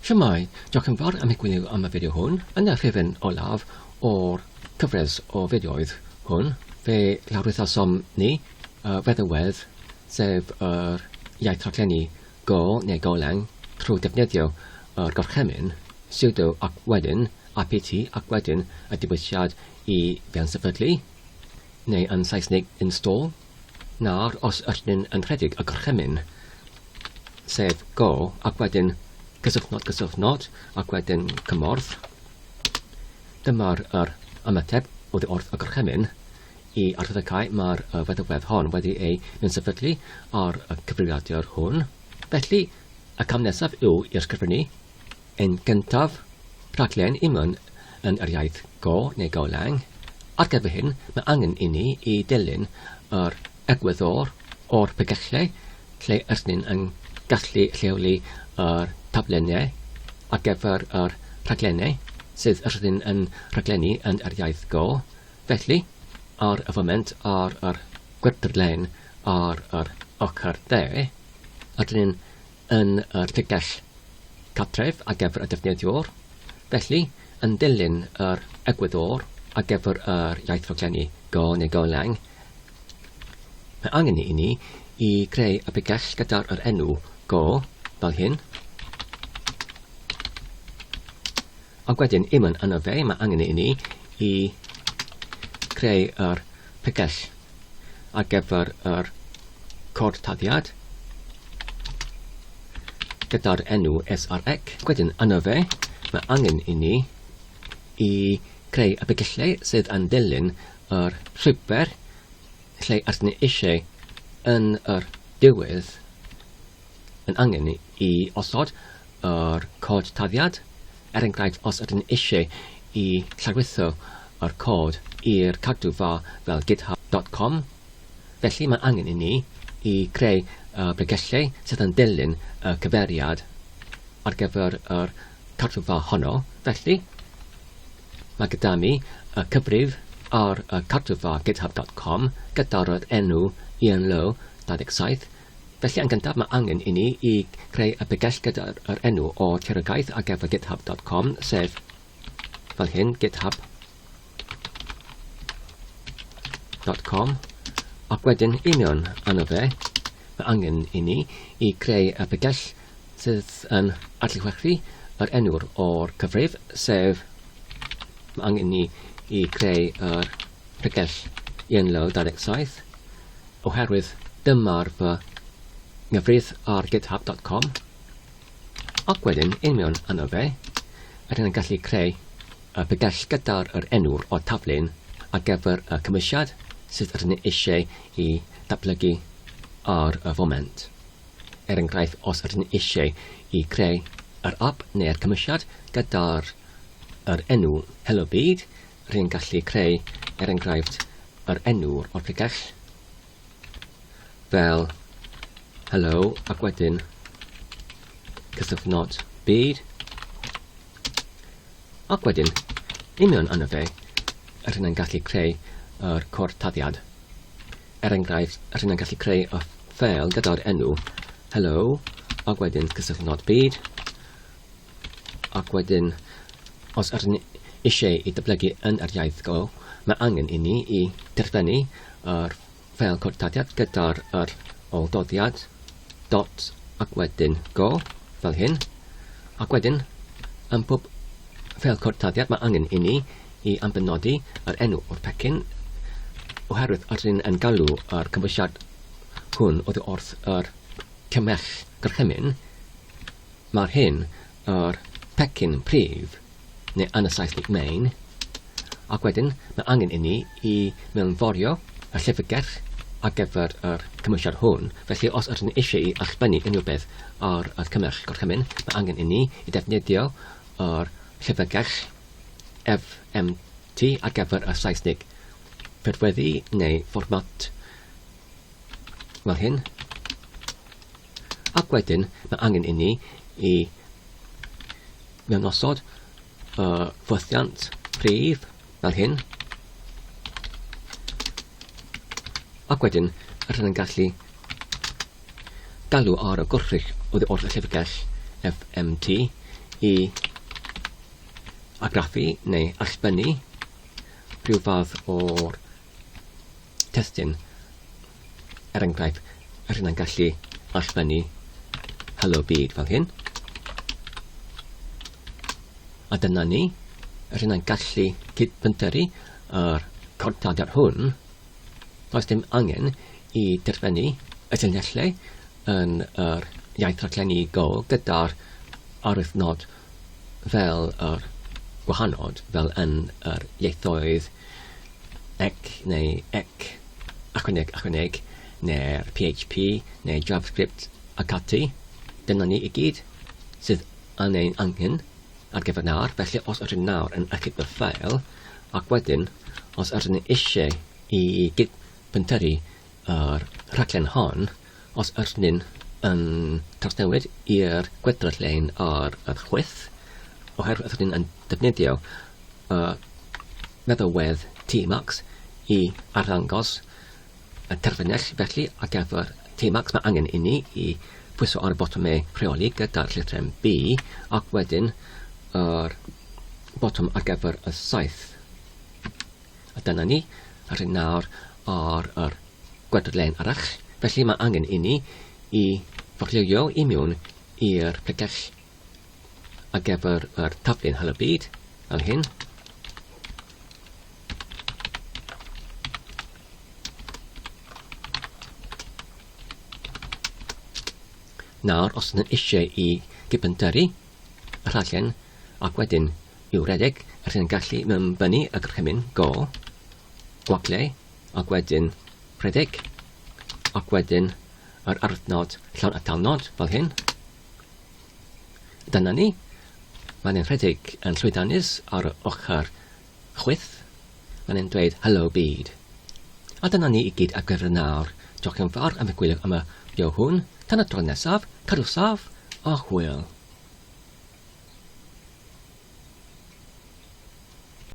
Siamai, diolch yn fawr am eich gwylio am y fideo hwn. Yn y ffurflen olaf o'r cyfres o fideoedd hwn, fe lawrythasom ni feddywedd sef yr iaith rhaglenni Go neu Golang trwy defnyddio yr gorchymyn, sudo ac wedyn apt ac wedyn y diwylliad I feansefydlu neu yn Saesnig install, na'r os ydyn yn rhedeg y gorchymyn sef Go ac wedyn gysylltnod ac wedyn cymorth. Dyma'r ymateb oddi wrth y gorchymyn I arddegau mae'r feddywedd hon wedi ei feansefydlu ar y cyfrifiadur hwn. Felly, y cam nesaf yw i'r sgrifennu yn gyntaf rhaglen mewn yn yr iaith Go neu Golang. Ar gyfer hyn, mae angen I ni I dilyn yr egwyddor o'r bygellau lle ysnyn yn gallu lleoli yr tablenau ar gyfer yr rhaglennau sydd ysnyn yn rhaglenni yn yr iaith Go. Felly, ar y foment ar yr gwrthdrlen ar yr ochr dde, ydyn yn yr llygell cartref ar gyfer y defnyddiwr. Felly, yn dilyn yr egwyddor ar gyfer yr iaith rhaglenni Go neu Golang, mae angen I ni I greu y bygell gyda'r enw Go fel hyn. Ac wedyn, mewn yno fe, mae angen I ni I creu yr bygell ar gyfer yr cordtaddiad gyda'r enw SRX. Wedyn yno fe, mae angen I ni I creu y bygellau sydd yn dilyn yr llwybr lle ydyn ni eisiau yn yr diwedd yn angen I osod yr cordtaddiad. Enghraifft, os ydyn ni eisiau I llawrytho yr cod i'r cadwfa fel github.com. Felly mae angen I ni I creu bygellau sydd yn dilyn y cyfeiriad ar gyfer yr cadwfa honno. Felly, mae gyda mi y cyfrif ar y cadwfa github.com gyda'r enw Ian Low 27. Felly yn gyntaf mae angen I ni I creu y bygell gyda'r enw o tirogaeth ar gyfer github.com sef fel hyn, github.com ac wedyn mewn yno fe mae angen I ni I creu y bygell sydd yn adlewyrchu yr enw'r o'r cyfrif sef mae angen I creu yr bygell Ian Low 27 oherwydd dyma'r fy nghyfrif ar github.com ac wedyn mewn yno fe ydyn yn gallu creu y bygell gyda'r enw'r o taflen ar gyfer y cymwysiad sydd ydyn ni eisiau I datblygu ar y foment. Enghraifft, os ydyn ni eisiau I creu yr app neu'r cymwysiad gyda'r enw Helo Byd, rydyn gallu creu enghraifft yr enw'r o'r bygell fel Hello ac wedyn cysylltnod byd. Ac wedyn, mewn yno fe, rydyn yn gallu creu yr cordtaddiad. Enghraifft, rydyn yn gallu creu y ffeil gyda'r enw Hello ac wedyn cysylltnod byd. Ac wedyn, os ydyn eisiau I datblygu yn yr iaith Go, mae angen I ni I derbynnu yr ffeil cordtaddiad gyda'r oldoddiad dot ac wedyn Go fel hyn. Ac wedyn, yn pob ffeil cordtaddiad mae angen I ni I ambenodi yr enw o'r pecyn oherwydd ydyn yn galw yr cymwysiad hwn oddi wrth yr cymell gorchymyn. Mae'r hyn yr pecyn prif neu yn y Saesnig main. Ac wedyn mae angen I ni I mewnforio y llyfrgell ar gyfer yr cymwysiad hwn. Felly os ydyn ni eisiau I allbynnu unrhyw beth ar y cymell gorchymyn, mae angen I ni I defnyddio yr llyfrgell FMT ar gyfer y Saesnig ffurfweddi neu fformat fel hyn. Ac wedyn mae angen I ni I mewnosod ffwrthiant prif fel hyn. Ac wedyn rydyn yn gallu galw ar y gwrthrych oddi wrth y llyfrgell FMT i argraffu neu allbynnu rhyw fath o'r testyn. Enghraifft, rydyn ni'n gallu allbynnu Helo Byd fel hyn. A dyna ni, rydyn ni'n gallu cydbyntyru yr cortadiad hwn. Does dim angen i derfynu y llinellau yn yr iaith rhaglenni Go gyda'r arwythnod fel yr gwahanod, fel yn yr ieithoedd neu ychwaneg, neu'r PHP, neu JavaScript ac ati. Dyna ni i gyd sydd angen ar gyfer nawr. Felly os ydyn nawr yn ychydig y ffeil, ac wedyn os ydyn ni eisiau i gydbyntyru yr rhaglen hon, os ydyn yn trawsnewid i'r gwedryllein ar y chwith, oherwydd ydyn yn defnyddio meddalwedd Tmax i arddangos y terfynell. Felly ar gyfer Tmax mae angen i ni i pwyso ar y botwmau rheoli gyda'r llythrem B, ac wedyn yr botwm ar gyfer y saith. A dyna ni, rydyn nawr ar yr gwedryllein arall. Felly mae angen i ni i forlwyo i mewn i'r pregell ar gyfer yr taflen Helo Byd fel hyn. Nawr, os ydyn eisiau i gydbyntyru y rhaglen ac wedyn i'w redeg, rydyn ni'n gallu mewnbynnu y gorchymyn Go, gwaglau, ac wedyn rhedeg, ac wedyn yr arwythnod llawn atalnod fel hyn. Dyna ni, mae'n rhedeg yn llwyddiannus ar y ochr chwith. Mae'n dweud Helo Byd. A dyna ni i gyd ar gyfer nawr. Diolch yn fawr am y gwylio am y fideo hwn. Tan y tro nesaf, cadw saff a hwyl.